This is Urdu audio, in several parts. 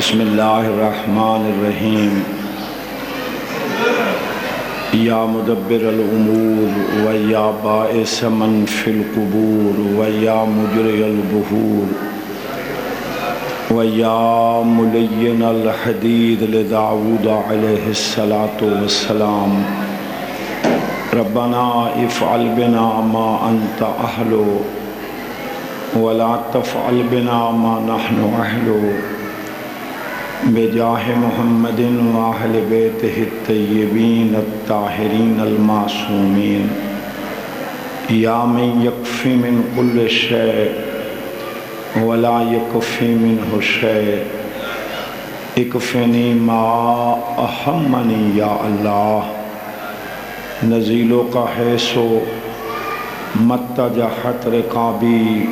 بسم اللہ الرحمن الرحیم یا مدبر الامور و یا باعث من فی القبور و یا مجری البحور و یا ملین الحدید لداود علیہ السلام ربنا افعل بنا ما انت اہلو ولا تفعل بنا ما نحن اہلو بجاہ محمد و اہل بیتہ الطیبین الطاہرین المعصومین یا من یکفی من کل شیء ولا یکفی منہ شیء اکفنی ما اہمنی یا اللہ نزیلو کا حیثو متجحت رقابی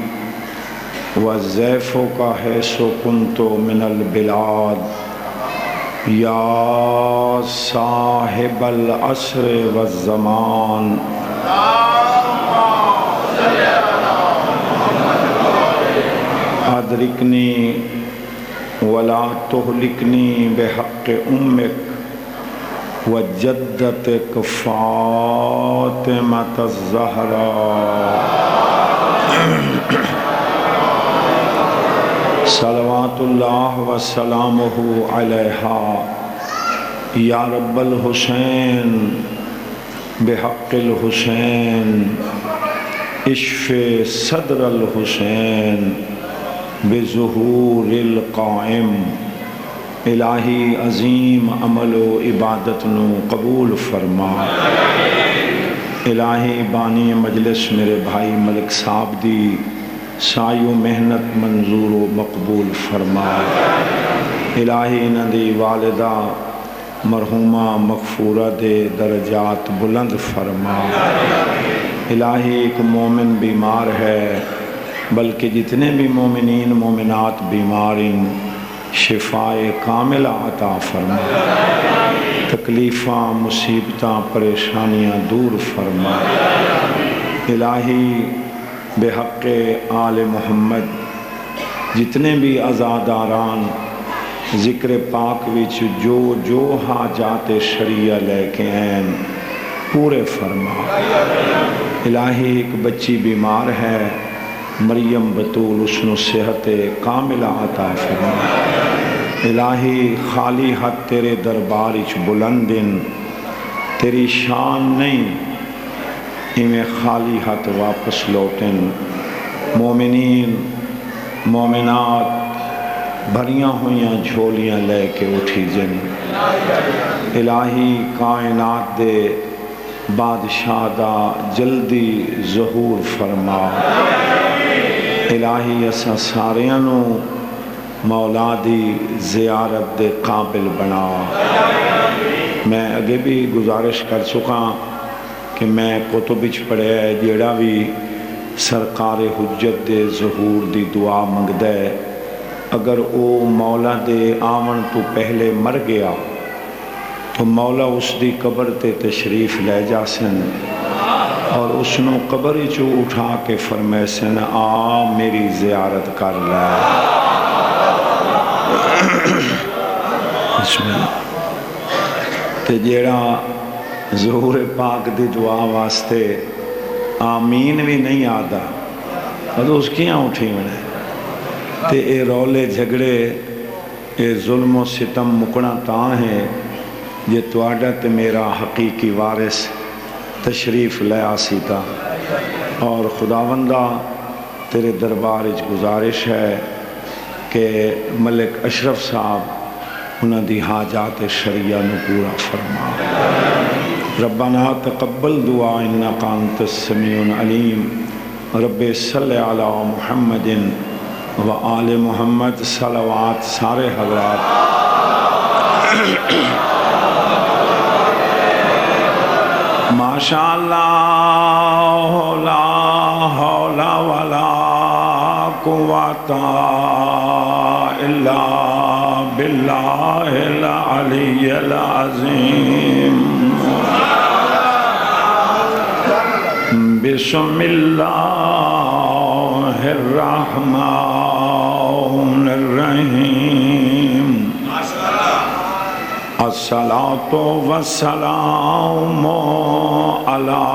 وزیفو کا حیثو کنتو من البلاد یا صاحب العصر والزمان ادرکنی ولا تہلکنی بحق امک وجدتک فاطمۃ الزہراء صلوات اللہ وسلامہ علیہا یا رب الحسین بحق الحسین اشف صدر الحسین بظہور القائم الہی عظیم عمل و عبادت نو قبول فرما الہی بانی مجلس میرے بھائی ملک صاحب دی سائی و محنت منظور و مقبول فرما الہی انہاں دی والدہ مرحومہ مغفورہ دے درجات بلند فرما الہی ایک مومن بیمار ہے بلکہ جتنے بھی مومنین مومنات بیمارین شفائے کاملہ عطا فرما تکلیفاں مصیبتاں پریشانیاں دور فرما الہی بحق آل محمد جتنے بھی عزاداران ذکر پاک وچ جو حاجات شریعہ لے کے ہیں پورے فرما الہی ایک بچی بیمار ہے مریم بطول اسنو صحت کاملہ عطا فرما الہی خالی ہاتھ تیرے دربار اچ بلندن تیری شان نہیں میں خالی ہاتھ واپس لوٹن مومنین مومنات بھریاں ہویاں جھولیاں لے کے اٹھی جن الہی کائنات دے بادشاہ دا جلدی ظہور فرما الہی اسا ساریاں مولا دی زیارت دے قابل بنا میں اگے بھی گزارش کر چکا کہ میں کتب وچ پڑھیا ہے جیڑا بھی سرکار حجت دے ظہور دی دعا منگدا ہے اگر او مولا دے آون تو پہلے مر گیا تو مولا اس دی قبر تے تشریف لے جا سن اور اس نو قبر چو اٹھا کے فرمائے سن آ میری زیارت کر لے بسم اللہ تے جیڑا ظہور پاک دی دعا واسطے آمین بھی نہیں آدھا اور اس کیاں اٹھی میں تے اے رولے جھگڑے اے ظلم و ستم مکنا تاں ہے یہ تواڈا تے میرا حقیقی وارث تشریف لے آسیتا اور خداوندہ تیرے دربار اچ گزارش ہے کہ ملک اشرف صاحب انہاں دی حاجات شریعہ نو پورا فرما ربنا تقبل دعا انکا انت السمیع العلیم رب صلی علی محمد و آل محمد صلوات سارے حضرات ماشاءاللہ لا حول ولا قوت الا باللہ العلی العظیم بسم اللہ الرحمن الرحیم الصلاۃ والسلام علی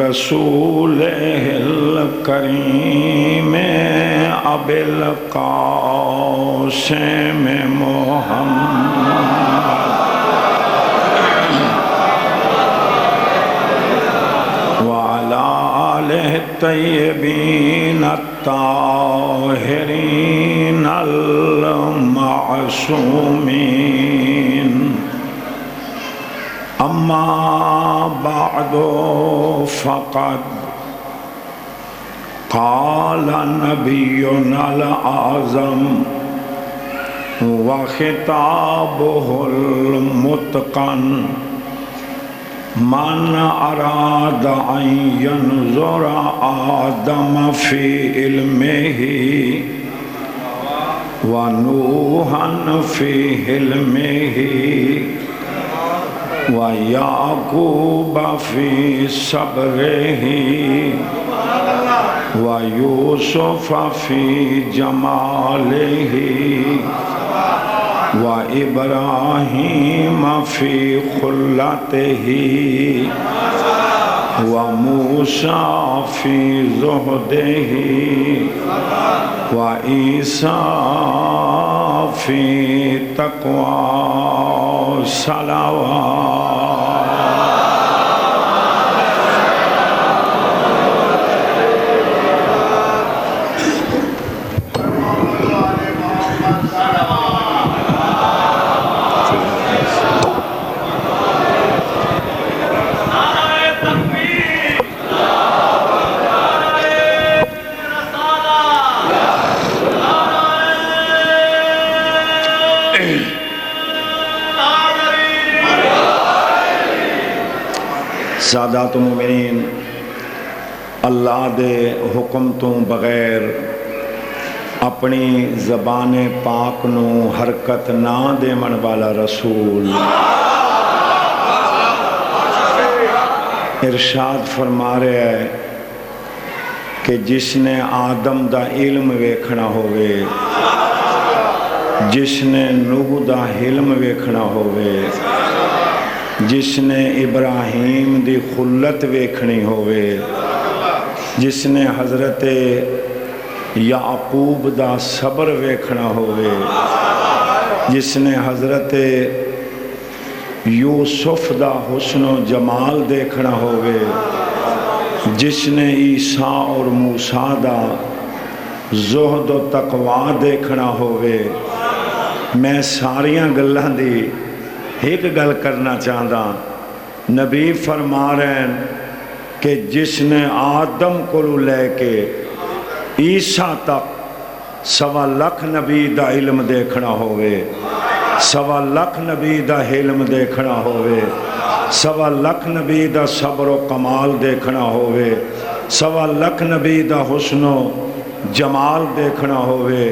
رسول الکریم ابی القاسم محمد وعلی آلہ الطیبین الطاہرین المعصومین اما بعد فقد قال نبینا الاعظم وخطابه المتقن من اراد ان ينظر آدم في علمه ونوحا في حلمه وَيَعْقُوبَ فِي صَبْرِهِ وَيُوسُفَ فِي جَمَالِهِ وَإِبْرَاهِيمَ فِي خُلَّتِهِ وَمُوسَى فِي زُهْدِهِ وَعِيسَى فِي تَقْوَى صلوات سادات مومنین، اللہ دے حکم تو بغیر اپنی زبان پاک نو حرکت نہ دیمن والا رسول ارشاد فرما رہے ہے کہ جس نے آدم دا علم ویکھنا ہوئے، جس نے نوح دا علم ویکھنا ہوئے، جس نے ابراہیم دی خلت ویکھنی ہوئے، جس نے حضرت یعقوب دا صبر ویکھنا ہوئے، جس نے حضرت یوسف دا حسن و جمال دیکھنا ہوئے، جس نے عیسیٰ اور موسیٰ دا زہد و تقوی دیکھنا ہوئے، میں ساریاں گلاں دی ایک گل کرنا چاہتا، نبی فرما رہے ہیں کہ جس نے آدم کو لے کے عیسیٰ تک 1.25 لاکھ نبی دا علم دیکھنا ہوئے، 1.25 لاکھ نبی دا علم دیکھنا ہوئے، 1.25 لاکھ نبی دا صبر و کمال دیکھنا ہوئے، 1.25 لاکھ نبی دا حسن و جمال دیکھنا ہوئے،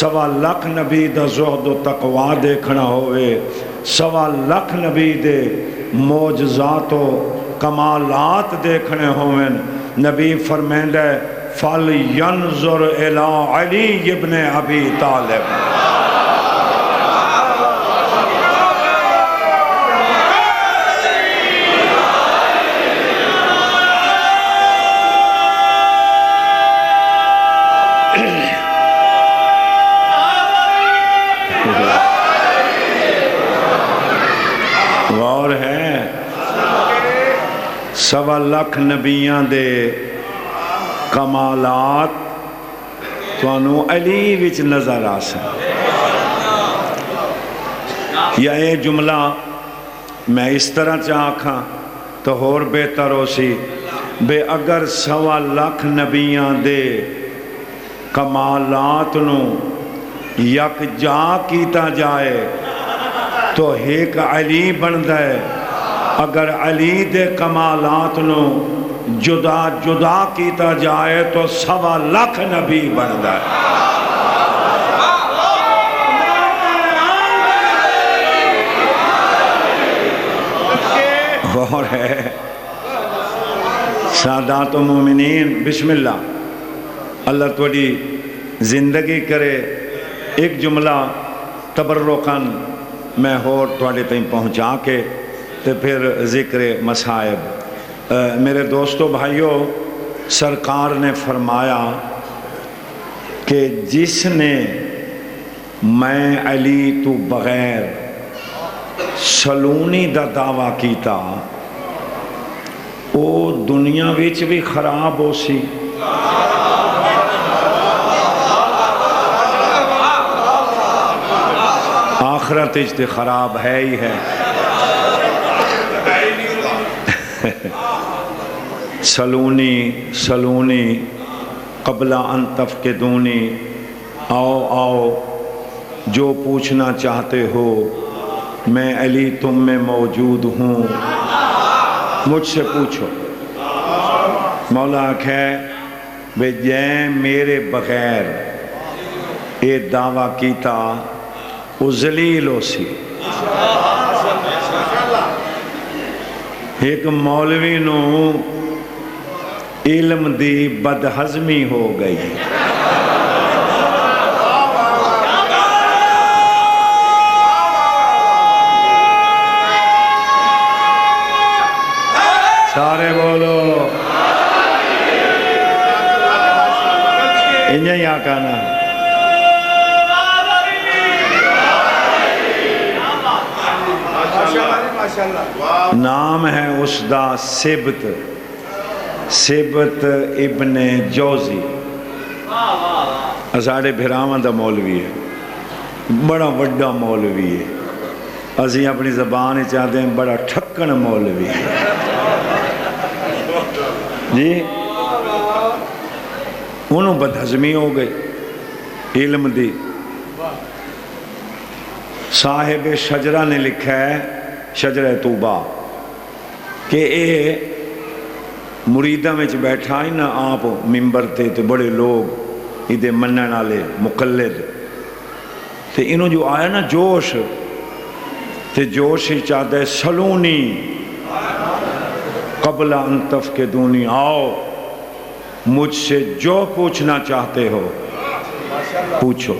1.25 لاکھ نبی دا زہد و تقوی دیکھنا ہوئے، 1.25 لاکھ نبی دے معجزات و کمالات دیکھنے ہوئے، نبی فرمائندا ہے فَلْيَنْظُرْ إِلَىٰ عَلِيِّ ابْنِ أَبِي طَالِبٍ۔ غور ہے 1.25 لاکھ نبیاں دے کمالات توانو علی وچ نظر آسن، یا یہ جملہ میں اس طرح چاہاں تو اور بہتر ہو سی بے اگر 1.25 لاکھ نبیاں دے کمالات نو یک جا کیتا جائے تو ایک علی بندہ ہے، اگر علی دے کمالات نو جدا جدا کیتا جائے تو 1.25 لاکھ نبی بندہ ہے۔ غور ہے سادات و مومنین، بسم اللہ، اللہ توڑی زندگی کرے۔ ایک جملہ تبرکاً میں ہور تواڈے تائیں پہنچا کے تے پھر ذکر مصائب۔ میرے دوستو بھائیو، سرکار نے فرمایا کہ جس نے میں علی تو بغیر سلونی دا دعویٰ کیتا او دنیا وچ بھی خراب ہو سی آخرت وچ تے خراب ہے ہی ہے۔ سلونی قبل ان تفقدونی، آؤ آؤ جو پوچھنا چاہتے ہو میں علی تم میں موجود ہوں، مجھ سے پوچھو۔ مولا کہے بے جے میرے بغیر اے دعویٰ کیتا وہ ذلیل ہو سی۔ ایک مولوی نو علم دی بدہضمی ہو گئی، سارے بولو انہیں ہی آکانا۔ نام ہے اس دا سبت ابن جوزی، اساڑے بھراواں دا مولوی ہے، بڑا وڈا مولوی ہے، اسی اپنی زبان چاہتے ہیں بڑا ٹھکن مولوی ہے جی۔ انہوں بدہضمی ہو گئی علم دی۔ صاحب شجرہ نے لکھا ہے، شجرہ توبہ، کہ اے مریدہ میں بیٹھا ہی نا آپ ممبر تے تو بڑے لوگ ادھے منن والے مقلد تے انہوں جو آیا نا جوش تے جوش ہی چاہتا ہے سلونی قبل ان تفقدونی، آؤ مجھ سے جو پوچھنا چاہتے ہو پوچھو۔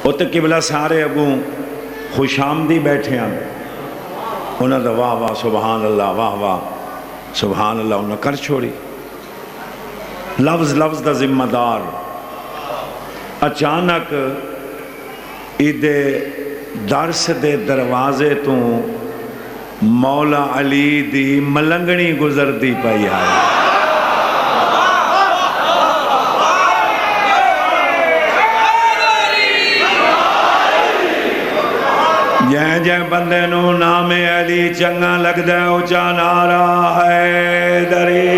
وہ تو قبلہ سارے اگوں خوش آمدی بیٹھے ہیں، انہوں نے واہ واہ سبحان اللہ، واہ واہ سبحان اللہ، انہوں نے کر چھوڑی۔ لفظ دا ذمہ دار اچانک ایدے درس دے دروازے تو مولا علی دی ملنگنی گزر دی پئی آئی۔ جے بندے نو نام علی چنگا لگ دے اچا نعرہ حیدری۔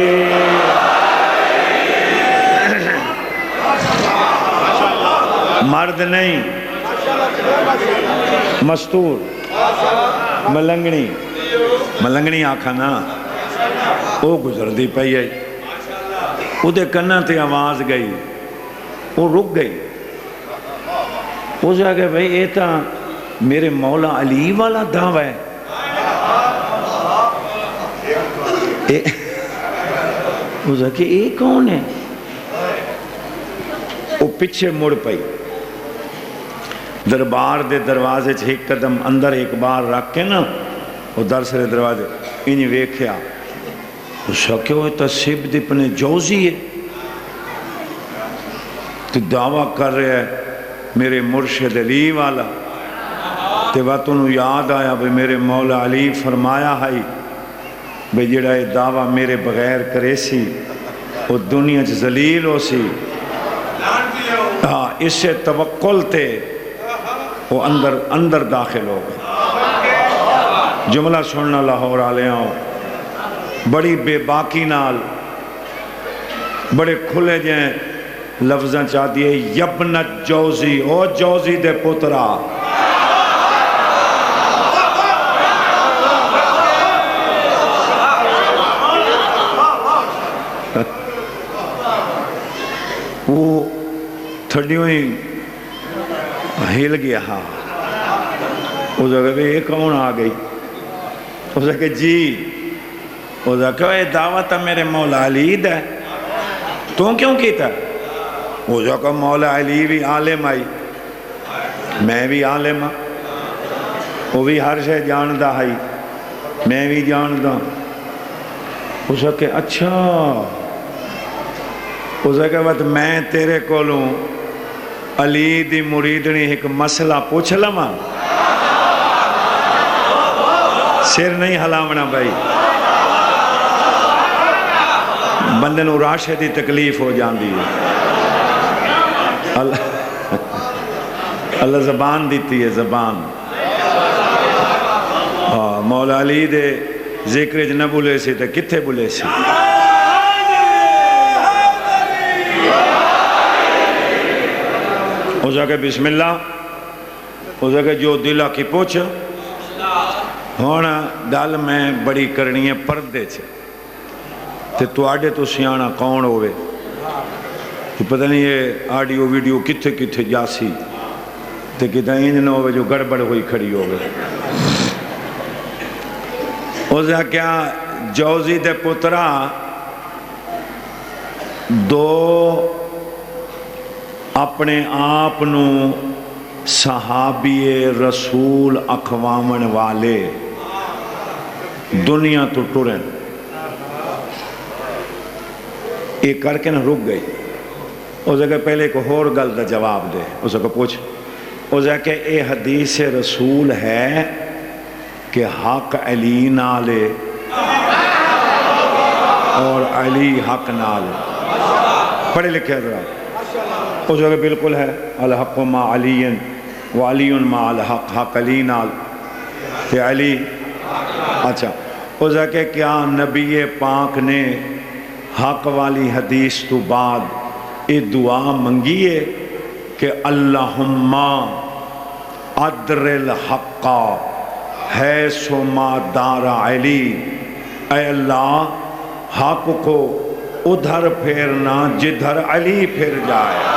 مرد نہیں، مستور، ملنگنی آکھا نا، وہ گزر دی پئی ہے، وہ دے کنہ تے آواز گئی، وہ رک گئی، وہ جا کہ بھئی اے تا میرے مولا علی والا دعویٰ ہے۔ وہ جا کہ اے کون ہے؟ وہ پیچھے مڑ پئی، دربار دے دروازے چھے ایک قدم اندر ایک بار رکھ کے نا، وہ در سے دروازے انہی ویکھیا، اس کا کیوں ہے تصیب ابن جوزی ہے، تو دعویٰ کر رہے ہے میرے مرشد علی والا، تے وقت انہوں یاد آیا بھئی میرے مولا علی فرمایا ہے بھئی جڑا یہ دعویٰ میرے بغیر کرے سی وہ دنیا چھ ذلیل ہو سی۔ اس سے توقل تے وہ اندر داخل ہو گئے۔ جملہ سننا لاہور آلے ہوں، بڑی بے باکی نال بڑے کھلے جائیں لفظاں چاہتی ہے، یبنت جوزی، او جوزی دے پترا، وہ تھڑیوں ہی ہل گیا۔ ہاں وہ جگہ پہ یہ کون آ گئی؟ وہ جگہ جی، وہ جگہ یہ دعوت میرے مولا علی ہے، تو کیوں کیتا؟ وہ جگہ مولا علی بھی عالم آئی، میں بھی عالم ہاں، وہ بھی ہر شے جاندا ہے، میں بھی جاندا۔ اس کہ اچھا، اس کہ میں تیرے کولوں علی دی مریدنی ایک مسئلہ پوچھ لواں؟ سر نہیں ہلاونا بھائی، بندے نو راشے دی تکلیف ہو جاندی ہے۔ اللہ زبان دیتی ہے، زبان۔ مولا علی دے ذکر نہ بھولے سی تو کتھے بھولے سی؟ اس کہ بسم اللہ، اس کہ جو دلہ کی پوچھ ہونا گل میں بڑی کرنی ہے پردے چھے تے تو آڈے تو سیانا کون ہوئے تو پتہ نہیں یہ آڈیو ویڈیو کتھے کتھے جاسی تے کتھا انجن ہوئے جو گڑبڑ ہوئی کھڑی ہوئے۔ اوزا کیا جوزی دے پترہ دو اپنے آپنو صحابی رسول اکھوامن والے دنیا تو ٹورن ایک کر کے نہ رک گئی۔ اسے کہ پہلے ایک اور گل دا جواب دے، اسے کہ پوچھ، اسے کہ اے حدیث رسول ہے کہ حق علی نالے اور علی حق نالے، پڑھے لکھے حضرات؟ اسے کہ بالکل ہے، الحق ما علی وعلی ما الحق، حق علی نال کہ علی۔ اچھا اسے کہ کیا نبی پاک نے حق والی حدیث تو بعد یہ دعا منگیے کہ اللہم ادر الحق حیث ما دار علی، اے اللہ حق کو ادھر پھیرنا جدھر علی پھر جائے۔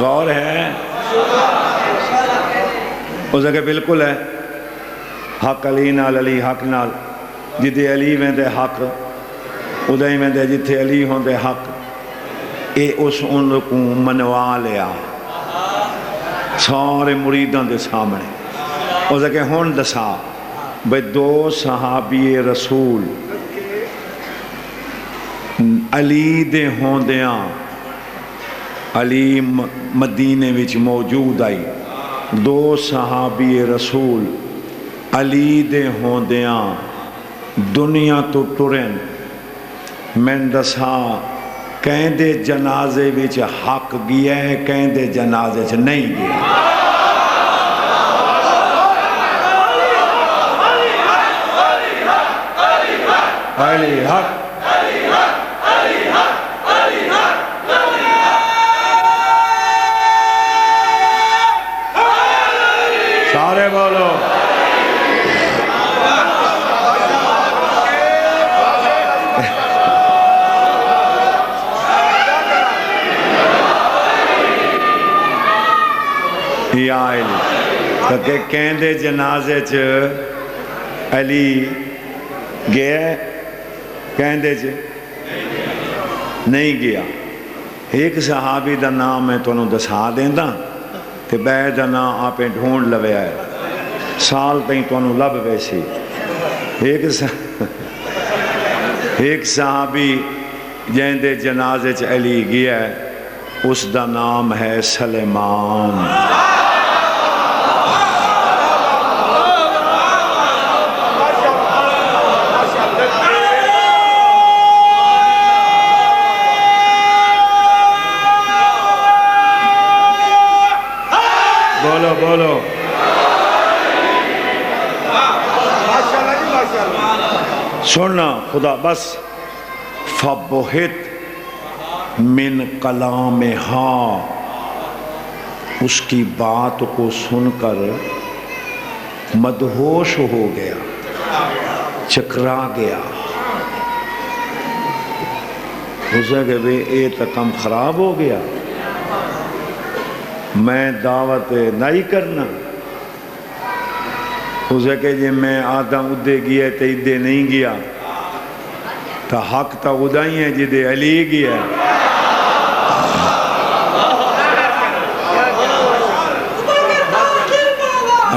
غور ہے؟ اسے کہ بالکل ہے، حق علی نال علی حق نال، جدے علی میں دے حق ادھے میں دے جتھے علی ہوں دے حق، اے اس ان کو منوا لیا سارے مریدان دے سامنے۔ اسے کہ ہون دسا بھئی دو صحابی رسول علی دے ہوں دیاں، علی مدینے وچ موجود آئی، دو صحابی رسول علی دے ہوندیاں دنیا تو ٹرن، میں دسا کہیں دے جنازے وچ حق گیا ہے، کہیں دے جنازے وچ نہیں گیا۔ علی حق سارے بولو یا علی، کہ کہیں دے جنازے چ علی گیا، کہیں دے چ نہیں گیا۔ ایک صحابی دا نام میں تو انہوں دسا دیندہ تے بے دا نام آپ ڈھونڈ لوے آئے، سال تئیں تو انہوں لب ویسی۔ ایک صحابی جہاں دے جنازے چ علی گیا ہے، اس دا نام ہے سلیمان۔ بولو بولو سننا خدا بس فَبُہِتْ من کلامہا، اس کی بات کو سن کر مدہوش ہو گیا، چکرا گیا۔ اسے کہ بے اے تو کم خراب ہو گیا، میں دعوت نہیں کرنا اسے کہ جی میں آدھا ادھے گیا تے ادھے نہیں گیا تو حق تا ادا ہی ہے جدے علی گیا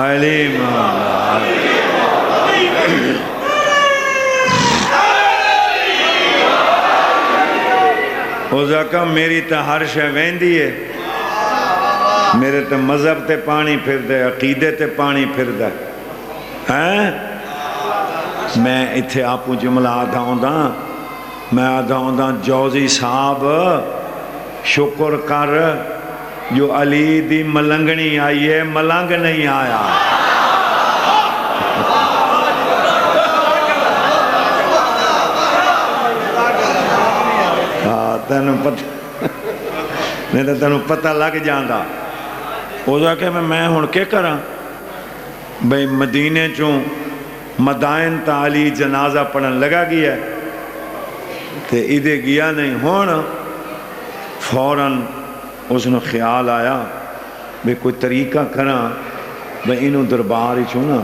علی مولا اسے کہ میری تا ہر شے ویندی ہے میرے تے مذہب تے پانی پھر دے عقیدے تے پانی پھر دے میں اتھے آپوں جملہ آدھا ہوندہ جوزی صاحب شکر کر جو علی دی ملنگنی آئی ہے ملنگ نہیں آیا تینوں پتہ لگ جاندہ وہ کہ میں ہن کے کراں بھئی مدینے چوں مدائن تا علی جنازہ پڑھن لگا گیا تے ادھے گیا نہیں ہون فوراً اس نے خیال آیا بھئی کوئی طریقہ کراں بھئی انہوں دربار ہی چونا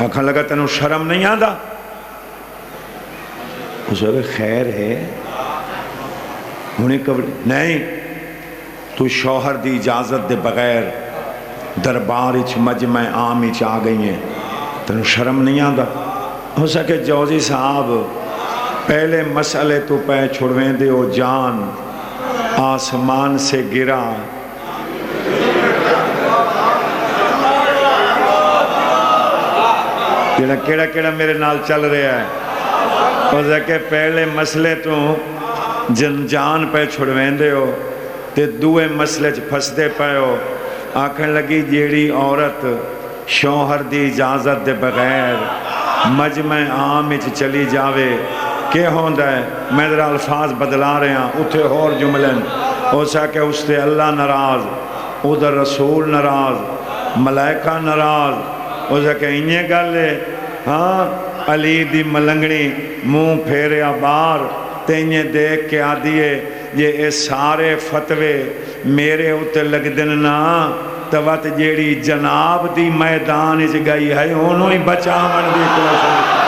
آنکھاں لگا تینوں شرم نہیں آدھا اس نے خیر ہے انہیں کبھی نہیں تو شوہر دی اجازت دے بغیر دربار اچھ مجمع عام اچھ آ گئی ہیں تنہوں شرم نہیں آدھا ہو سکے جوزی صاحب پہلے مسئلے تو پہ چھوڑویں دے او جان آسمان سے گرا کیڑا میرے نال چل رہا ہے ہو سکے پہلے مسئلے تو جان پہ چھوڑویں دے ہو تے دوئے مسئلے پھس دے پہ ہو آنکھیں لگی جیڑی عورت شوہر دی اجازت دے بغیر مجمع عام اچھ چلی جاوے کہ ہوندہ ہے میں ذرا الفاظ بدلا رہے ہیں اتھے اور جملن ہو سکے اس تے اللہ ناراض ادھر رسول ناراض ملائکہ ناراض ہو سکے انہیں گلے ہاں علی دی ملنگنی منہ پھیریا بار تے انہیں دیکھ کے آدھیے یہ سارے فتوے میرے اتے لگ دننا توات جیڑی جناب دی میدان اچ گئی ہے انہوں ہی بچا من دی کوشش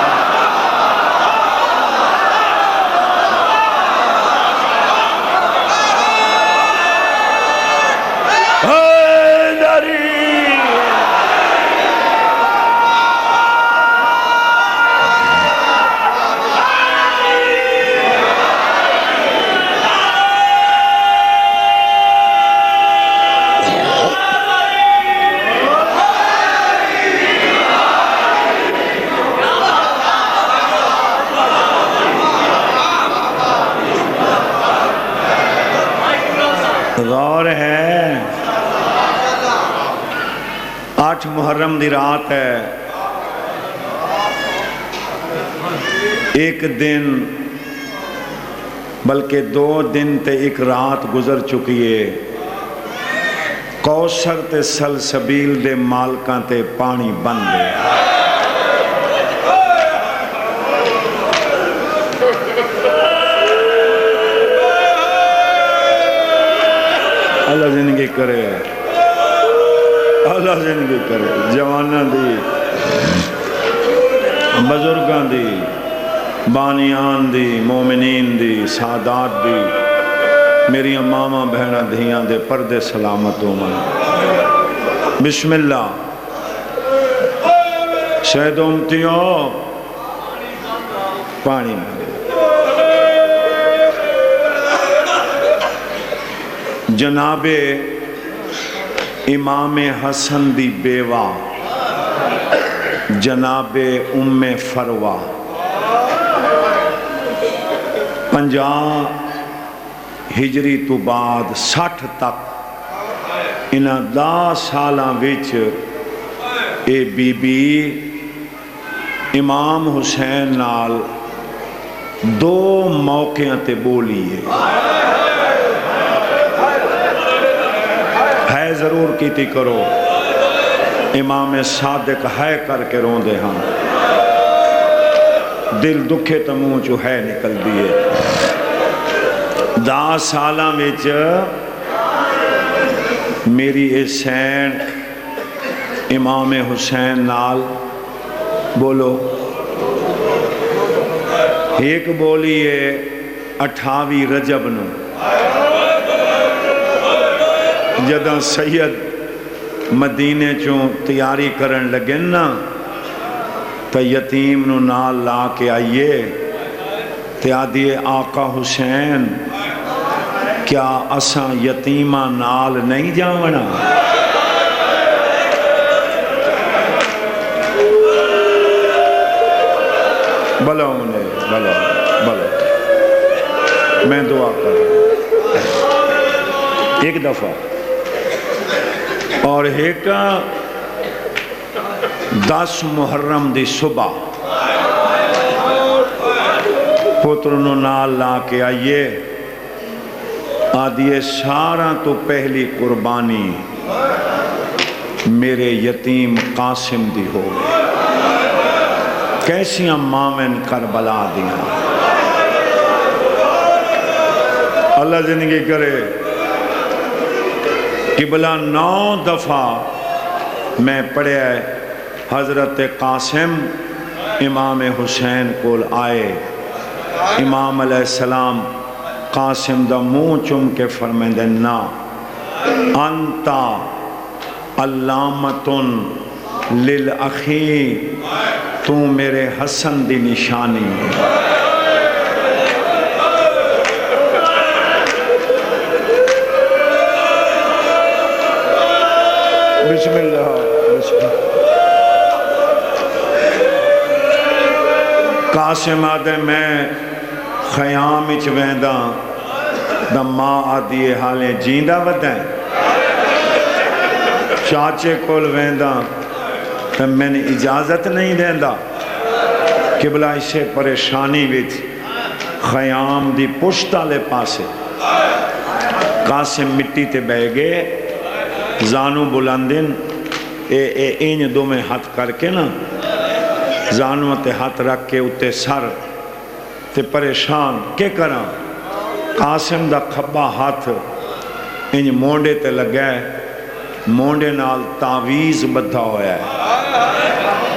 غور ہے 8 محرم دی رات ہے ایک دن بلکہ 2 دن تے ایک رات گزر چکی ہے کوثر تے سلسبیل دے مالکاں تے پانی بن گیا اللہ زندگی کرے اللہ زندگی کرے جوانہ دی بزرگان دی بانیان دی مومنین دی سادات دی میری ماما بہنہ دھیاں دے پردے سلامت ہو من بسم اللہ شہد امتیوں پانی میں جناب امام حسن دی بیوہ جناب ام فروہ 50 ہجری تو بعد 60 تک انہاں 10 سالاں وچ اے بی بی امام حسین نال 2 موقعوں تے بولی ہے ضرور کیتی کرو امام صادق ہے کر کے رون دے ہاں دل دکھے تموں جو ہے نکل دیئے 10 سالاں وچ میری اے سین امام حسین نال بولو ایک بولی ہے 28 رجب نو جداں سید مدینے چوں تیاری کرن لگن نا تو یتیم نو نال لا کے آئیے تے آدھیے آقا حسین کیا اساں یتیمہ نال نہیں جاونا بلا انہیں بلا میں دعا کر ایک دفعہ اور ایک 10 محرم دی صبح پترنو نال لا کے آئیے آدھیے سارا تو پہلی قربانی میرے یتیم قاسم دی ہو کیسیاں مامن کربلا دیا اللہ زندگی کرے قبلہ 9 دفعہ میں پڑھے حضرت قاسم امام حسین کول آئے امام علیہ السلام قاسم دا منہ چم کے فرمائے نا انتا علامتن للأخی تو میرے حسن دی نشانی ہے بسم اللہ قاسم آدھے میں خیام اچ ویندہ دا ماں آدھیے حالیں جیندہ ودائیں چاچے کول ویندہ تو میں نے اجازت نہیں دیندہ قبلہ اسے پریشانی ویچ خیام دی پشتہ لے پاسے قاسم مٹی تے بہ گئے زانو بلندن این دو میں ہاتھ کر کے نا زانو تے ہاتھ رکھ کے اتے سر تے پریشان کے کرا قاسم دا کھبا ہاتھ ان مونڈے تے لگائے مونڈے نال تعویز بدھا ہویا ہے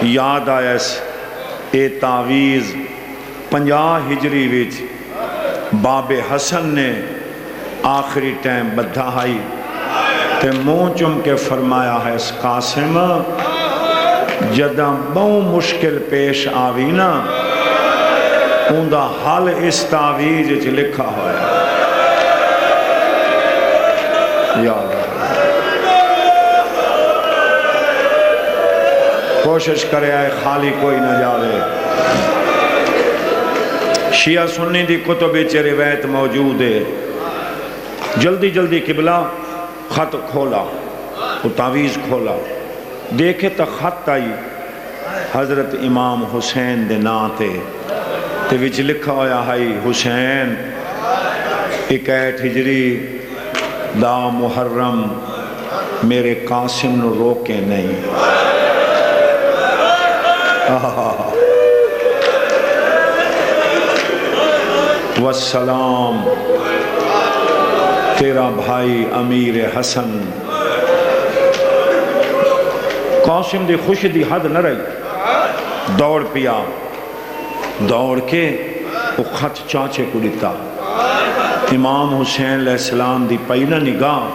یاد آیا اے تعویز 50 ہجری ویچ باب حسن نے آخری ٹائم بدھا ہائی تے منہ چم کے فرمایا ہے اس قاسم جداں بہت مشکل پیش آوی نا اندہ حل اس تعویز چ لکھا ہویا یاد کوشش کرے آئے خالی کوئی نہ جاوے شیعہ سنی دی کتب چ روایت موجود ہے جلدی جلدی قبلہ خط کھولا وہ تعویز کھولا دیکھے تو خط آئی حضرت امام حسین دے ناتے تے وچ لکھا ہویا ہے حسین 61 ہجری دا محرم میرے قاسم نو روکے نہیں والسلام تیرا بھائی امیر حسن قاسم دی خوش دی حد نہ رہی دوڑ پیا دوڑ کے وہ خط چاچے کو دیتا امام حسین علیہ السلام دی پہلا نگاہ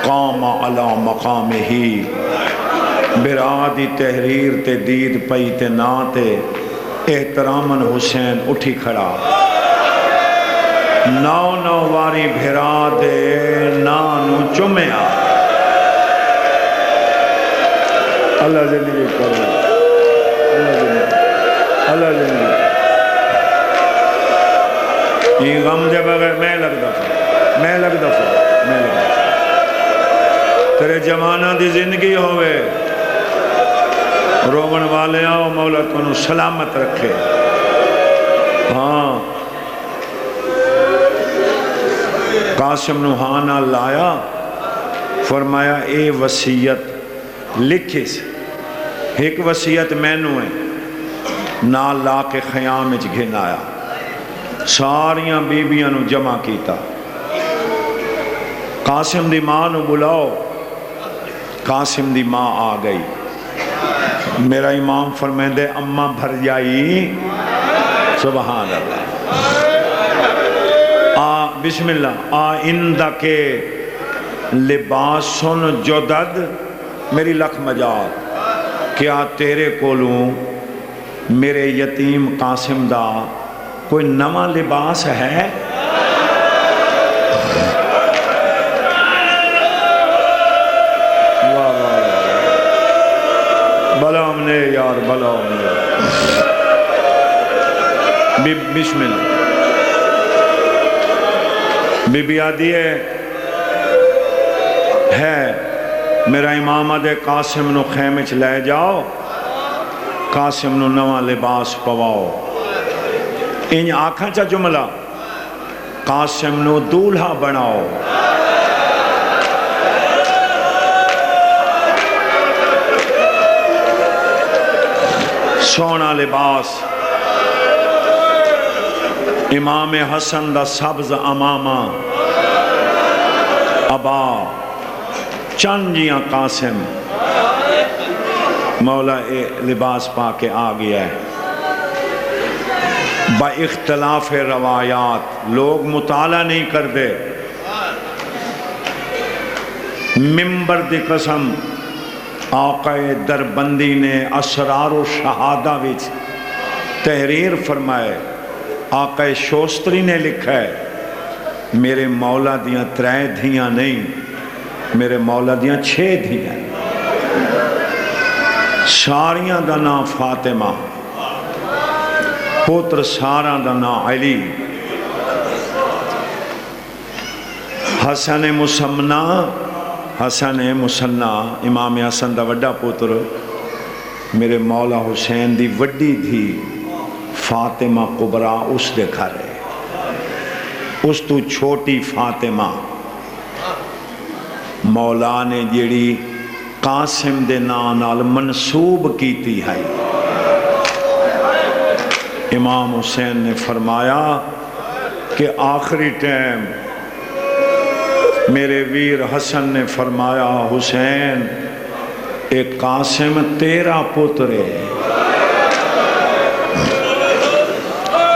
قام علی مقام ہی برادی تحریر تے دید پئی تے ناتے احترامن حسین اٹھی کھڑا نو واری بھرا دے نانو چمیا اللہ زندگی کرو اللہ زندگی یہ غم دے بغیر میں لگ دفع تیرے جمانہ دی زندگی ہوئے رومن والے آؤ مولا تنو سلامت رکھے ہاں قاسم نو ہانا لایا فرمایا اے وصیت لکھے سے ایک وصیت میں نو ہے نال لا کے خیام اچ گھن آیا ساریاں بیبیاں نو جمع کیتا قاسم دی ماں نو بلاؤ. قاسم دی ماں آ گئی. میرا امام فرمیندے اماں بھر جائی. سبحان اللہ. بسم اللہ. اندکے لباسن جدد. میری لکھ مجال. کیا تیرے کولوں میرے یتیم قاسم دا کوئی نواں لباس ہے؟ بلا ہم نے یار بلا ہم نے. بسم اللہ. بی بی آدھی ہے میرا امام آدھے قاسم نو خیمے چ لے جاؤ. قاسم نو نواں لباس پواؤ. ان آنکھاں چا جملہ قاسم نو دولہا بناؤ. سونا لباس. امام حسن دا سبز امامہ ابا چنجیاں قاسم. مولا لباس پا کے آ گیا ہے. با اختلاف روایات لوگ مطالعہ نہیں کرتے. ممبر دی قسم آقا دربندی نے اسرار و شہادہ وچ تحریر فرمائے. آقا شوستری نے لکھا ہے میرے مولا دیاں 3 دھیاں نہیں، میرے مولا دیاں 6 دھیاں. ساریاں دا نام فاطمہ، پوتر ساراں دا نام علی. حسن مسمنہ، حسن مسنہ امام حسن دا وڈا پوتر میرے مولا حسین دی وڈی تھی فاطمہ کبرا اس دے گھر ہے. اس تو چھوٹی فاطمہ مولا نے جیڑی قاسم دے نال منسوب کیتی ہے. امام حسین نے فرمایا کہ آخری ٹائم میرے ویر حسن نے فرمایا حسین ایک قاسم تیرا پتر ہے.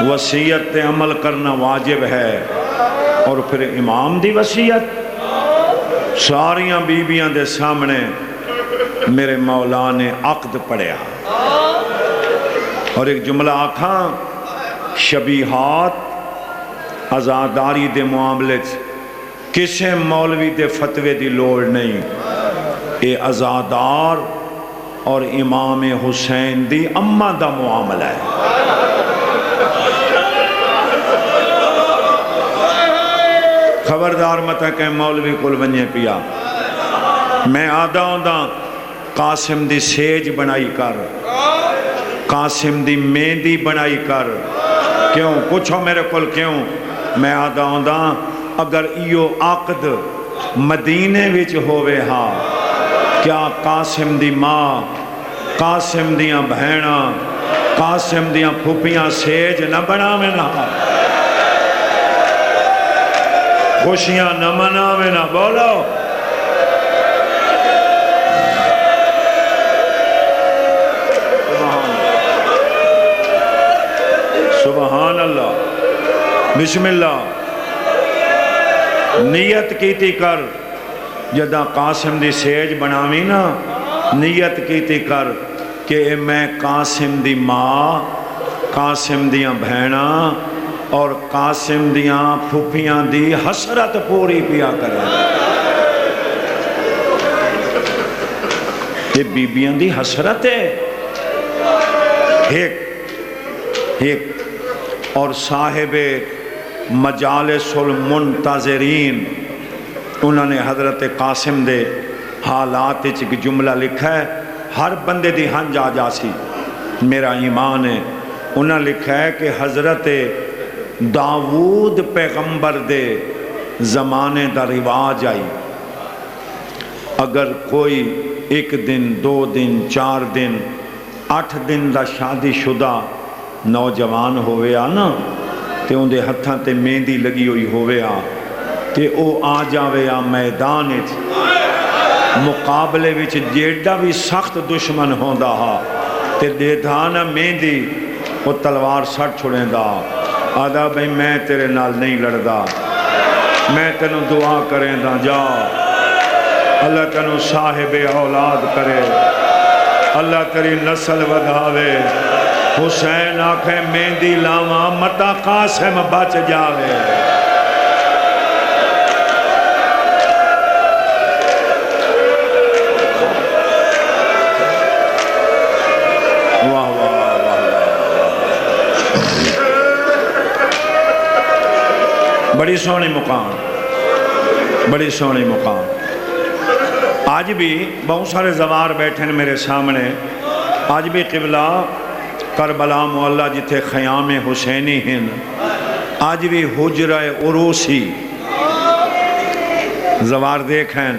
وصیت تے عمل کرنا واجب ہے. اور پھر امام دی وصیت ساریاں بیبیاں دے سامنے میرے مولا نے عقد پڑھیا. اور ایک جملہ آکھاں شبیہات ازاداری دے معاملے کسے مولوی دے فتوے دی لوڑ نہیں. اے ازادار اور امام حسین دی اماں دا معاملہ ہے. خبردار متا کہ مولوی کل ونجے پیا. میں آدھا ہوندہ قاسم دی سیج بنائی کر، قاسم دی مہندی بنائی کر. کیوں پوچھو میرے کل کیوں؟ میں آدھا ہوندہ اگر ایو عقد مدینے وچ ہوئے ہاں کیا قاسم دی ماں، قاسم دیاں بہناں، قاسم دیاں پھوپیاں سیج نہ بناویں نہ، خوشیاں نہ مناویں نہ. بولو سبحان اللہ. بسم اللہ. نیت کیتی کر جدہ قاسم دی سیج بناویں نا، نیت کیتی کر کہ میں قاسم دی ماں، قاسم دیاں بہناں اور قاسم دیاں پھوپیاں دی حسرت پوری پیا کریں. یہ بیبیاں دی حسرت ہے. ایک اور صاحب مجالس المنتظرین انہوں نے حضرت قاسم دے حالات ایک جملہ لکھا ہے ہر بندے دی ہنج آ جاسی. میرا ایمان ہے انہوں نے لکھا ہے کہ حضرت داود پیغمبر دے زمانے دا رواج آئی اگر کوئی 1 دن 2 دن 4 دن 8 دن دا شادی شدہ نوجوان ہوئے نا تے ان دے ہتھاں تے مہندی لگی ہوئی ہوئے تے او آ جاوے آ میدان وچ مقابلے وچ جیڑا بھی سخت دشمن ہوندا ہا تے دے دھانا مہندی وہ تلوار سٹ چھڑیں دا آدھا بھئی میں تیرے نال نہیں لڑدا، میں تینوں دعا کریں دا، جا اللہ تینوں صاحب اولاد کرے، اللہ تیری نسل ودھاوے۔ حسین آنکھیں مہندی لاواں متا قاسم بچ جاوے۔ واہ واہ واہ، بڑی سونی مقام، بڑی سونی مقام۔ آج بھی بہت سارے زوار بیٹھے میرے سامنے، آج بھی قبلہ کربلا معلّہ جتھے خیام حسینی ہیں، آج بھی حجرہ عروسی زوار دیکھیں،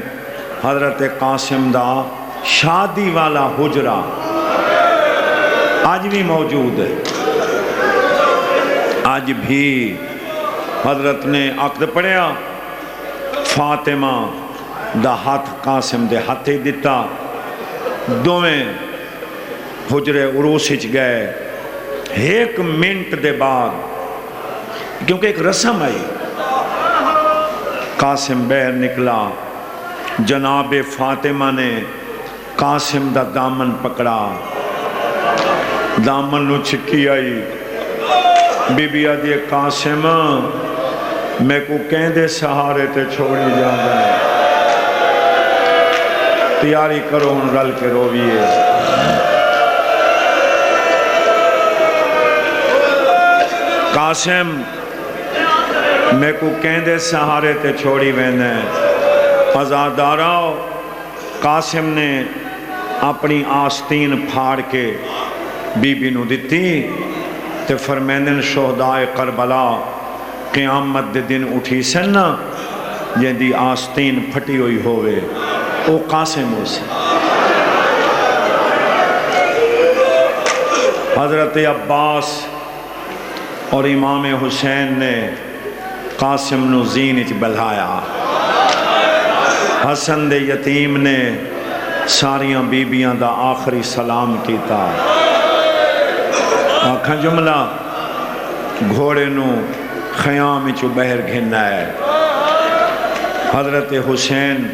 حضرت قاسم دا شادی والا حجرہ آج بھی موجود ہے۔ آج بھی حضرت نے عقد پڑھیا، فاطمہ دا ہاتھ قاسم دے ہاتھے دیتا، دوویں حجرے عروسی چ گئے۔ ایک منٹ دے بعد کیونکہ ایک رسم آئی، قاسم باہر نکلا، جناب فاطمہ نے قاسم دا دامن پکڑا، دامن نو چھکی آئی، بی بی آدھی قاسم میں کو کہندے سہارے تے چھوڑی جانا، تیاری کرو ان رل کے رویے۔ قاسم میں کو کہندے سہارے تے چھوڑی ویندے، آزاداراؤ قاسم نے اپنی آستین پھاڑ کے بی بی نو دیتی تے فرمیندن شہدائے کربلا قیامت دے دن اٹھی سن جن دی آستین پھٹی ہوئی ہوئے او قاسم ہو سے۔ حضرت عباس اور امام حسین نے قاسم نو زین اچ بلھایا، حسن دے یتیم نے ساریاں بیبیاں دا آخری سلام کیتا، آکھاں جملہ گھوڑے نو خیام اچو بہر گھننا ہے۔ حضرت حسین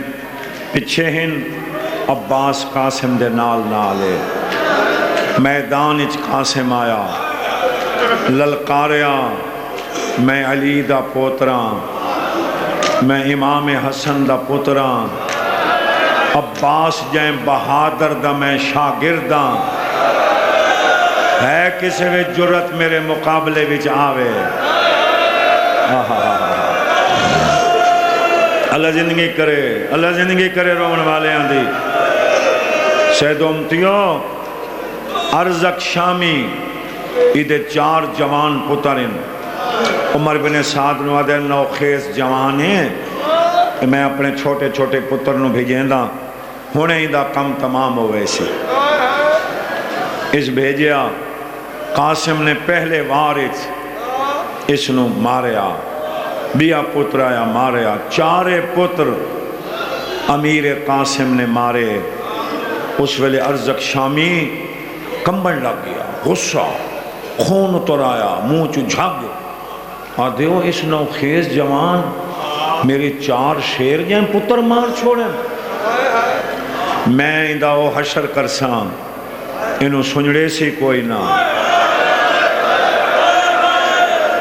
پچھے ہن، عباس قاسم دے نال نالے، میدان اچ قاسم آیا، للکاریا میں علی دا پوتراں، میں امام حسن دا پوتراں، عباس جائیں بہادر دا میں شاگرداں، ہے کسی وے جرت میرے مقابلے وچ آوے۔ اللہ زندگی کرے، اللہ زندگی کرے رون والے آندھی۔ سید امتیو ارزق شامی ایدے 4 جوان پترین، عمر بن سعد نو آدھے نوخیز جوان ہیں، میں اپنے چھوٹے چھوٹے پتر نو بھیجیں دا ہونے ہی دا کم تمام ہوئے سی۔ اس بھیجیا قاسم نے پہلے وارث اس نو ماریا، بیا پتر آیا ماریا، 4 پتر امیر قاسم نے مارے۔ اس ویلے ارزق شامی کمبن لگ گیا، غصہ، خون اتر آیا، منہ چو جھگ، آدھیو اس نو خیز جوان میری 4 شیر جائیں پتر مار چھوڑیں، میں اندہ وہ حشر کرساں، انہوں سنجڑے سی کوئی نہ۔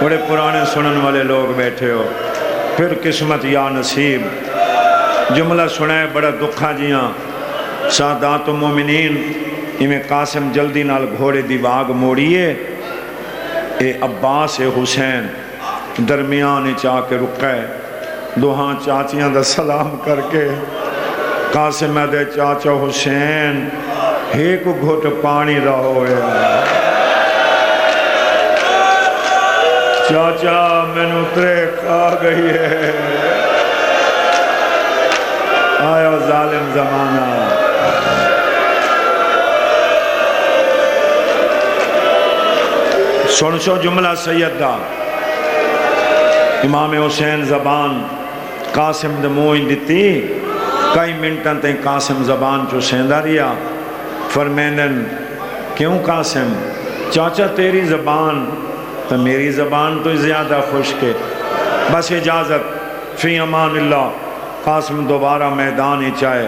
بڑے پرانے سنن والے لوگ بیٹھے ہو، پھر قسمت یا نصیب، جملہ سنائے بڑا دکھا جیاں، سادات و مومنین، میں قاسم جلدی نال گھوڑے دی واگ موڑیے، اے عباس اے حسین درمیان چاہ کے رکے، دوہاں چاچیاں دا سلام کر کے، قاسم دے چاچا حسین ایک گھٹ پانی رہو ہے، چاچا میں نترے کھا گئی ہے، آیا ظالم زمانہ۔ سن سو جملہ سید دا، امام حسین زبان قاسم دے منہ دتی کئی منٹاں تے قاسم زبان چو سیندا رہیا فرمینن کیوں قاسم چاچا تیری زبان تو میری زبان تو زیادہ خشک ہے بس اجازت فی امان اللہ قاسم دوبارہ میدان ہی چاہے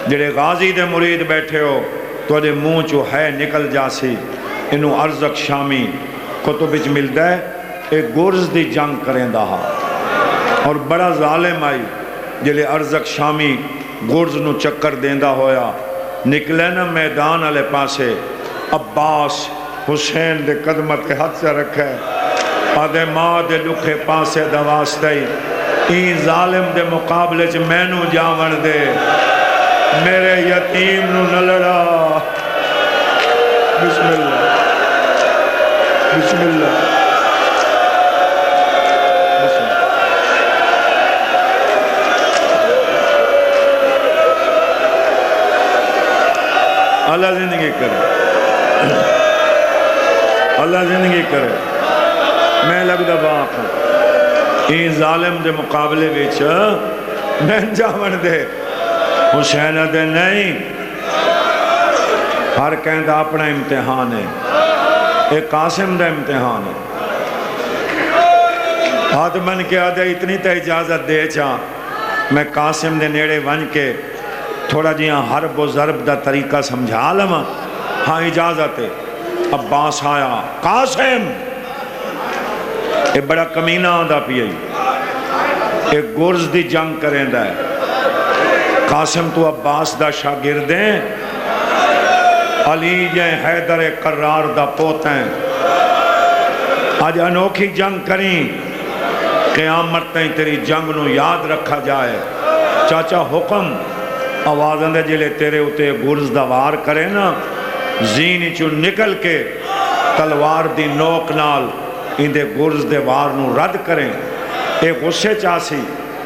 جڑے غازی دے مرید بیٹھے ہو تو دے منہ چو ہے نکل جاسی انہوں ارزق شامی کتب وچ ملتا ہے ایک گرز دی جنگ کریں دہا اور بڑا ظالم آئی جلے ارزق شامی گرز نو چکر دیندہ ہویا نکلے نا میدان والے پاسے عباس حسین دے قدمت کے ہاتھ سے رکھے آدھے ماں دے لکھے پاسے دواستے این ظالم دے مقابلے چ مینوں جاون دے میرے یتیم نو نہ لڑا بسم اللہ بسم اللہ اللہ زندگی کرے اللہ زندگی کرے میں لگ دفعہ ہوں این ظالم دے مقابلے ویچ میں جاون دے حسین دے نہیں ہر کہیں دا اپنا امتحان ہے ایک قاسم دا امتحان ہے ہاتھ بن کے آدھے اتنی تا اجازت دے چاہ میں قاسم دے نیڑے ون کے تھوڑا جیاں حرب و ضرب دا طریقہ سمجھا لما ہاں اجازت ہے عباس آیا قاسم ایک بڑا کمینہ آدھا پیئی ایک گرز دی جنگ کریں دا ہے قاسم تو عباس دا شاگردیں علی جائیں حیدر قرار دا پوتیں آج انوکھی جنگ کریں قیامت تیں تیری جنگ نو یاد رکھا جائے چاچا حکم آوازن دے جلے تیرے اتے گرز دا وار کرے نا زینی چو نکل کے تلوار دی نوک نال اندے گرز دے وار نو رد کریں اے غصے چاسی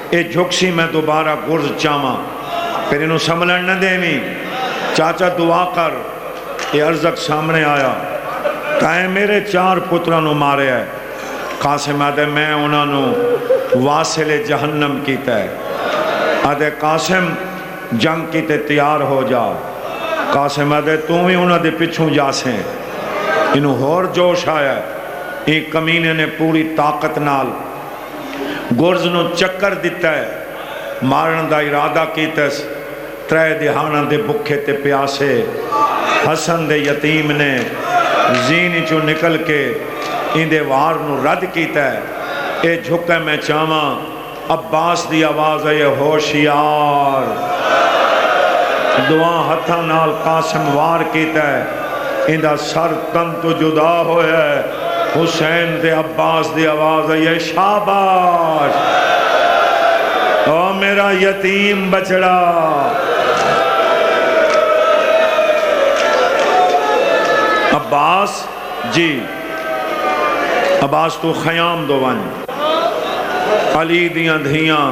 اے جھکسی میں دوبارہ گرز چاما پھر انہوں سملن نہ دیمی چاچا دعا کر یہ ارزق سامنے آیا کہیں میرے 4 پتروں نو مارے ہے قاسم آدھے میں انہوں نو واصل جہنم کیتا ہے آدھے قاسم جنگ کیتے تیار ہو جا قاسم آدھے تم ہی انہوں دے پچھوں جاسیں انہوں ہور جوش آیا ہے ایک کمینے نے پوری طاقت نال گرز نو چکر دیتا ہے مارن دا ارادہ کیتس 3 دہانا دے بکھے تے پیاسے حسن دے یتیم نے زینی چو نکل کے ان دے وار نو رد کیتا ہے اے جھکے میں چاما عباس دی آواز ہے ہوشیار دعا ہتھا نال قاسم وار کیتا ہے ان دا سر تن تو جدا ہویا ہے حسین دے عباس دی آواز ہے یہ شاباش او میرا یتیم بچڑا عباس جی عباس تو خیام دو ون علی دیاں دھیاں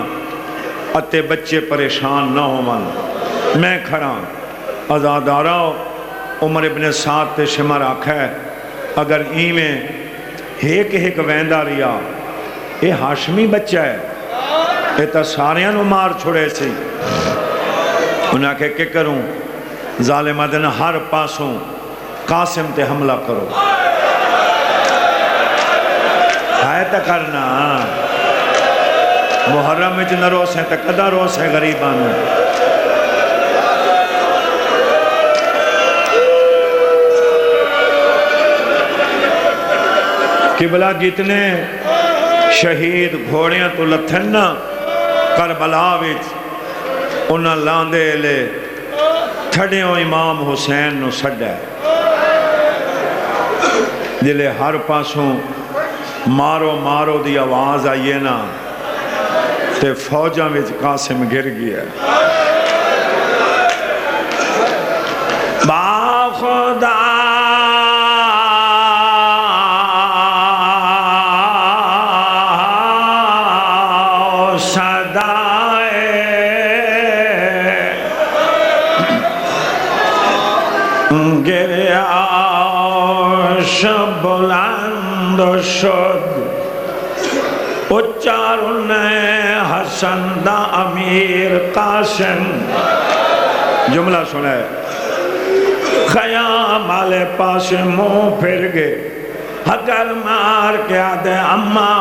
اتے بچے پریشان نہ ہو من میں کھڑا ازادارہ عمر ابن سعد تے شمر آکھا ہے اگر ایمیں ایک ویندہ ریا اے ہاشمی بچہ ہے اے تا ساریاں نو مار چھوڑے سی انہاں کہ کروں ظالم دن ہر پاسوں قاسم تے حملہ کرو ہے تا کرنا محرم میں جنہ روس ہیں تا قدہ روس ہے غریبانوں قبلہ جتنے شہید گھوڑیاں تو لتھن نا کربلا وچ انہاں لاندے لے تھڑیوں امام حسین نو سڈے جلے ہر پاسوں مارو مارو دی آواز آئیے نا تے فوجاں وچ قاسم گر گیا با خدا بلند شد اچار نے حسن دا امیر قاسم جملہ سنے خیام والے پاس منہ پھر گئے حقر مار کے آدھے اماں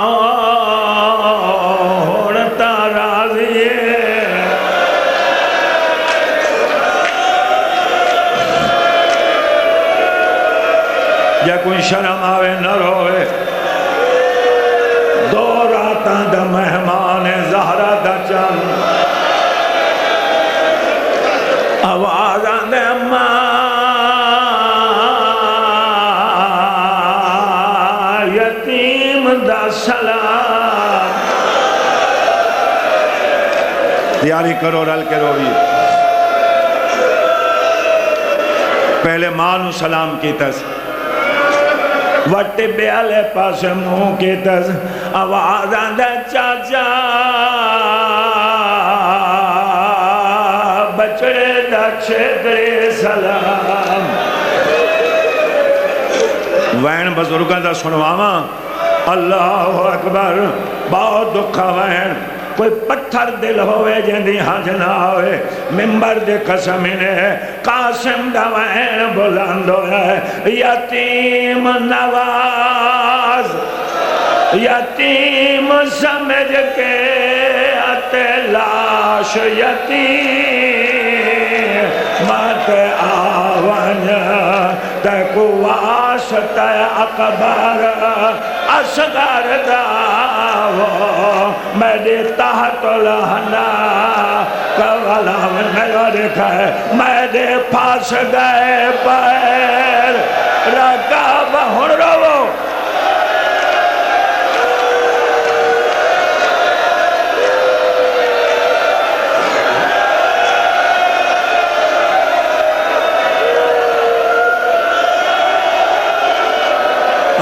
ہوڑتا راضی یا کوئی شرم آوے نہ روے دو راتاں دا مہمان زہرہ دا چل آواز آندے اماں یتیم دا سلام تیاری کرو رل کے روی پہلے ماں نو سلام کی تس وٹی بیالے پاس منہ کی تس آواز آندے چاچا بچڑے دا چھترے سلام وین بزرگاں دا سنواما اللہ اکبر بہت دکھا وین کوئی پتھر دل ہوئے جندی حج نہ ہوئے ممبر دے قسم نے قاسم دا وین بلند ہے یتیم نواز یتیم سمجھ کے اتے لاش یتیم مات آون تیکو واسط اکبر اصغر داو میرے تحت لہنا کولا من میرا دیکھا ہے میرے پاس گئے پیر رکاب ہن رو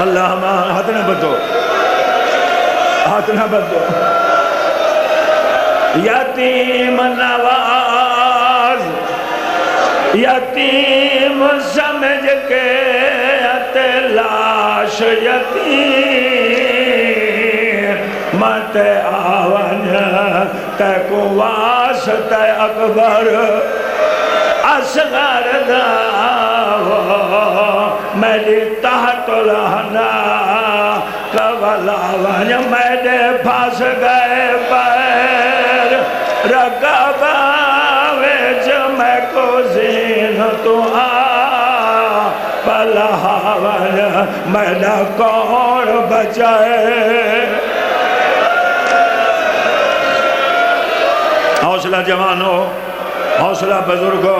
اللہ ہاتھ نہ بدو ہاتھ نہ بدو یتیم نواز یتیم سمجھ کے لاش یتیم مت آون تیکو واسط اکبر اصغر داو میری تحت لہنا کولا ونج میرے پاس گئے پیر رقبہ ویچ میں کو زین تو پلہا ونج میرا کون بچائے حوصلہ جوانو حوصلہ بزرگو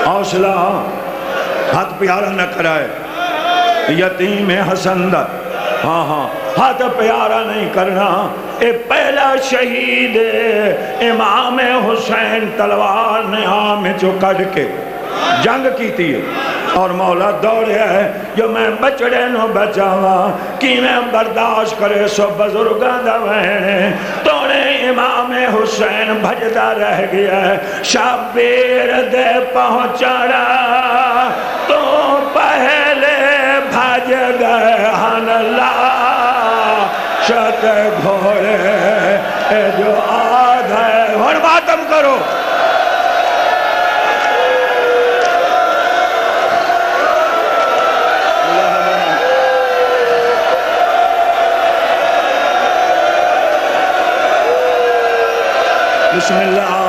حوصلہ ہاتھ پیارا نہ کرائے یتیم حسن دا ہاں ہاں ہاتھ پیارا نہیں کرنا اے پہلا شہید امام حسین تلوار نے آمیں جو کڑ کے جنگ کی تھی اور مولا دوڑے ہے جو میں بچڑے نو بچاوا کی میں برداشت کرے سو بزرگاں دا وینے توڑے امام حسین بھجدہ رہ گیا ہے شبیر دے پہنچاڑا تو پہلے بھج گئے ہن لاشت گھوڑے جو آدھے ہن ماتم کرو بسم اللہ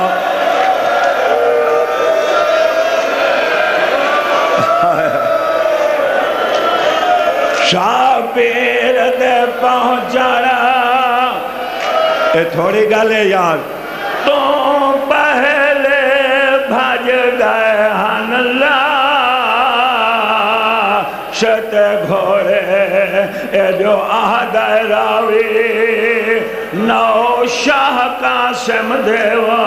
شابیر دے پہنچانا اے تھوڑی گلے یار تو پہلے بھج گئے ہن لاشت گھوڑے اے جو آہدہ راوی نو شاہ قاسم دیوا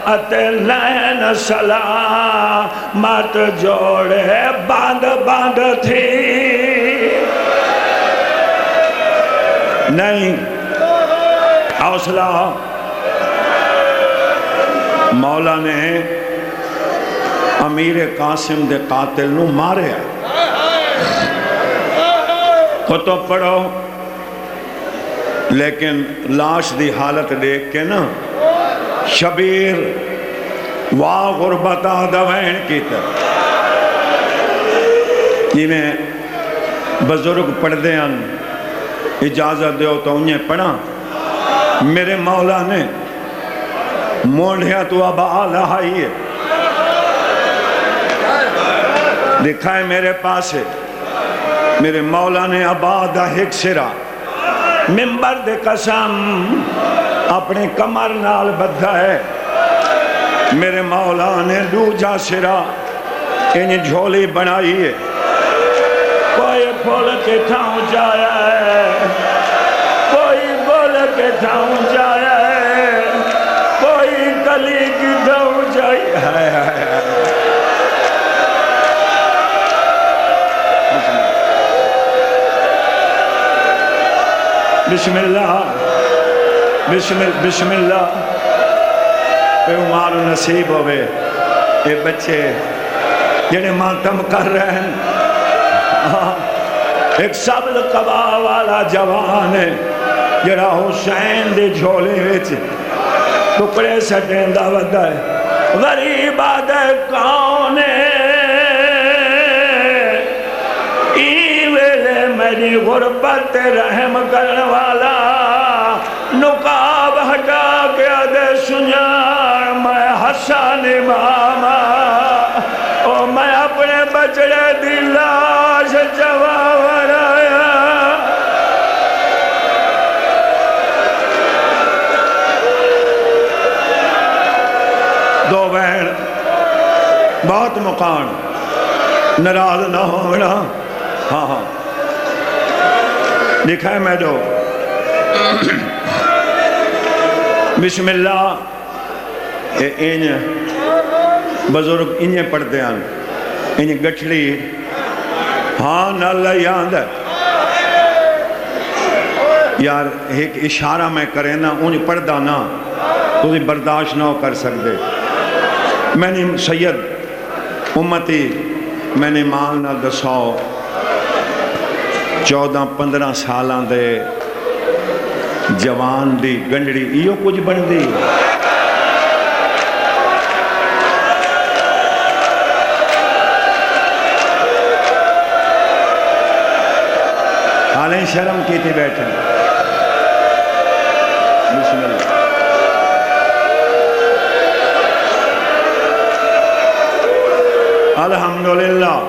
اتے لین سلامت جوڑے باندھ باندھ تھی نہیں حوصلہ مولا نے امیر قاسم دے قاتل نو مارے ہیں کتب پڑھو لیکن لاش دی حالت دیکھ کے نا شبیر واہ غربت آدھوین کی تر جی میں بزرگ پڑھ دے ان اجازت دیو تو انہیں پڑھا میرے مولا نے مونڈیا تو اب آلہ آئی ہے دکھائے میرے پاس ہے میرے مولا نے آبادہ ایک سرا ممبر دے قسم اپنے کمر نال بدھا ہے میرے مولا نے دوجا سرا انہیں جھولی بنائی ہے کوئی بول کے ٹھاؤں جایا ہے کوئی بول کے ٹھاؤں جایا ہے کوئی گلی کی ٹھاؤں جایا ہے بسم اللہ بسم اللہ اے عمار نصیب ہوئے اے بچے جنہیں ماتم کر رہے ہیں ایک سبل قبا والا جوان ہے جڑا حسین دے جھولے وچ ٹکڑے سٹیں دا ودا ہے غریب آدھے کون ہے میری غربت رحم کرنے والا نقاب ہٹا کے آدھے سنیار میں حسن امامہ او میں اپنے بچڑے دی لاش جواور آیا دو بہن بہت مقام ناراض نہ ہونا ہاں ہاں دکھائے میں دو بسم اللہ انہیں بزرگ انہیں پڑھتے ہیں انہیں گٹھلی ہاں نہ اللہ یاد ہے یار ایک اشارہ میں کرے نا انہیں پڑھتا نا تو انہیں برداشت نہ کر سکتے میں نے سید امتی میں نے مال نہ دساؤ 14-15 سالان دے جوان دی گنڈڑی ایو کچھ بن دی حالیں شرم کی تھی بیٹھے بسم اللہ الحمدللہ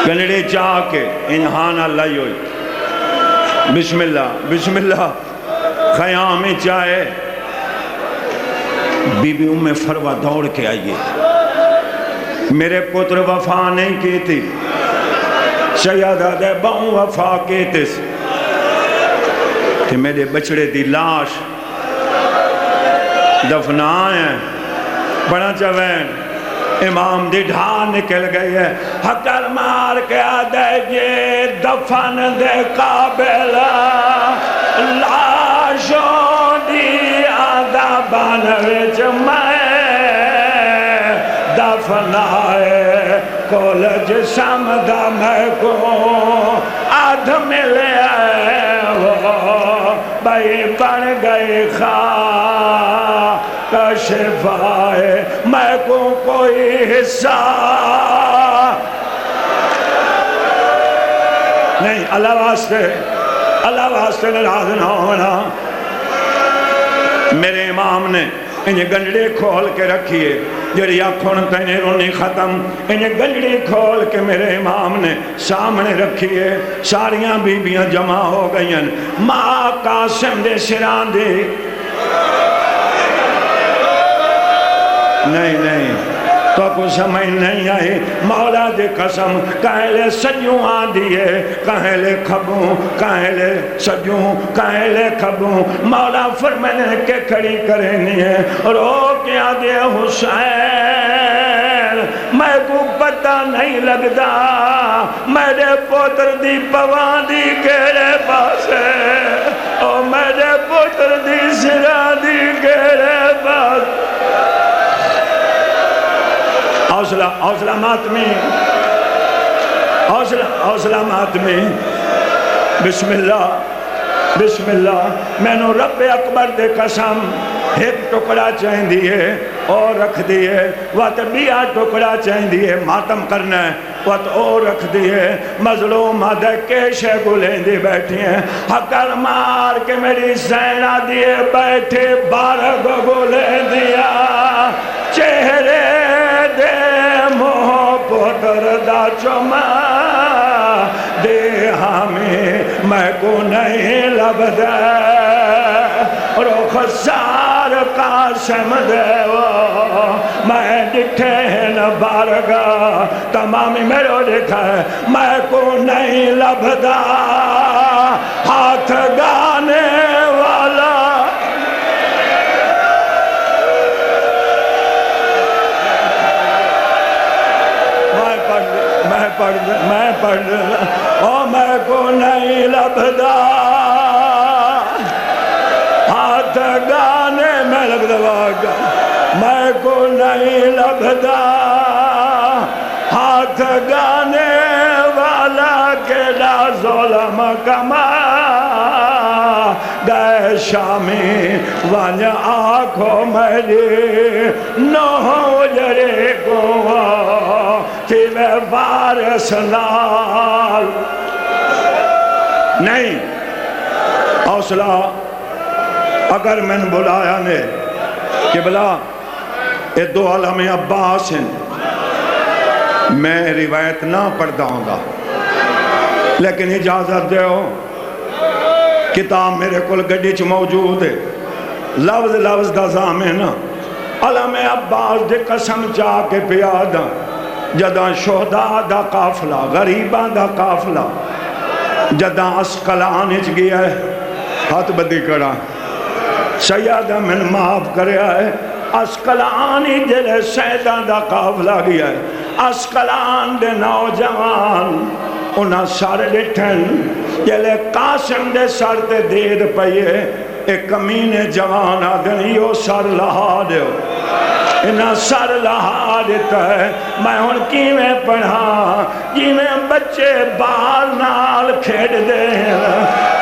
گنڈے چاہ کے انہان اللہ ہوئی بسم اللہ خیام چاہے بی بی ام فروہ دوڑ کے آئیے میرے پتر وفا نہیں کی تھی سیادہ دے باؤں وفا کی تھی کہ میرے بچڑے دی لاش دفنائیں ہیں بڑا چوین امام دی ڈھان نکل گئی ہے حکر مار کے آدھے یہ دفن دے قابلہ لاشوں دی آدھا بانوچ میں دفنائے کولج سمدہ میں کو آدھ ملے آئے وہ بھائی بڑھ گئی خواہ کشفائے میں کو کوئی حصہ نہیں اللہ واسطے ناراض نہ ہونا میرے امام نے انہیں گنڈے کھول کے رکھیے جڑی آنکھوں تینے رونی ختم انہیں گنڈے کھول کے میرے امام نے سامنے رکھیے ساریاں بیبیاں جمع ہو گئیں ماں قاسم دے سران دے نہیں تو کو سمجھ نہیں آئی مولا دے قسم کہلے سجوں آن دیئے کہلے کھبوں کہلے سجوں کہلے کھبوں مولا فرمانے کے کھڑی کرنی ہے رو کیا دے حسین میں کو پتہ نہیں لگتا میرے پوتر دی پوان دی کہڑے پاس ہے اور میرے پوتر دی سرا دی کہڑے پاس حوصلہ ماتمی بسم اللہ بسم اللہ مینو رب اکبر دے قسم ایک ٹکڑا چاہیں دیئے اور رکھ دیئے وقت بیا ٹکڑا چاہیں دیئے ماتم کرنا ہے وقت اور رکھ دیئے مظلوم آدھے کیشے گلیں دی بیٹھی ہیں حقر مار کے میری زینہ دیئے بیٹھے بارہ گلیں دیا چہرے دے موہ پتر دا چما دے ہمیں میں کو نہیں لب دے روخ سار قاسم دے میں دکھے نہ بارگا تمامی میرے دکھا ہے میں کو نہیں لب دا ہاتھ گانے والا میں پڑھ او میں کو نہیں لبدا ہاتھ گانے میں لگ دواگا میں کو نہیں لبدا ہاتھ گانے والا کیڑا ظلم کما گئے شامی وانیا آنکھوں میری نو جرے گوا کہ میں وارث نال نہیں حوصلہ اگر میں نے بلایا نے کہ بلا یہ دو عالم عباس ہیں میں روایت نہ پڑھتا ہوں گا لیکن اجازت دے ہو کتاب میرے کل گڑی چ موجود ہے لفظ لفظ دا زامن علم عباس دے قسم چاہ کے پیادا جداں شہداء دا قافلہ غریباں دا قافلہ جداں اسقلان اچ گیا ہے ہاتھ بدی کرا سیادہ من معاف کریا ہے اسقلانی جلے سیدہ دا قافلہ گیا ہے اسقلان دے نوجوان انہاں سار ڈٹھن جلے قاسم دے سار تے دید پئیے ایک کمینے جوان آدھن یو سار لہا دیو انہاں سر لہا دیتا ہے میں ان کی میں پڑھا جی میں بچے بال نال کھیڑ دے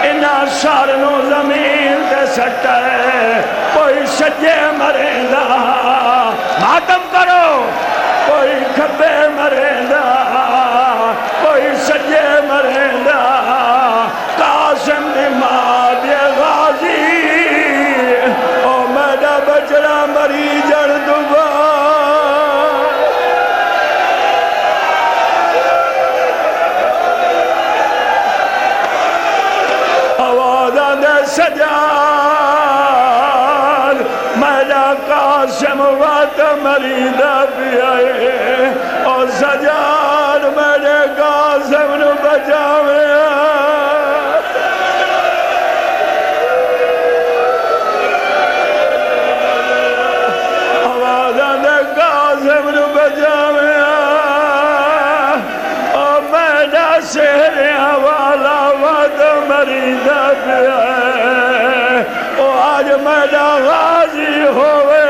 انہاں سر نو زمین دے سٹا ہے کوئی سجے مریندا ماتم کرو کوئی کھبے مریندا کوئی سجے مریندا قاسم نماد غازی او میڈا بچڑا مری جڑ دبا آوازہ دے سجاد میڈا قاسم وات مریدہ بھی آئے اور سجاد میڈے قاسم نو بچاوے شہریاں والا وعد مریدہ پہ ہے او آج میڈا غازی ہوئے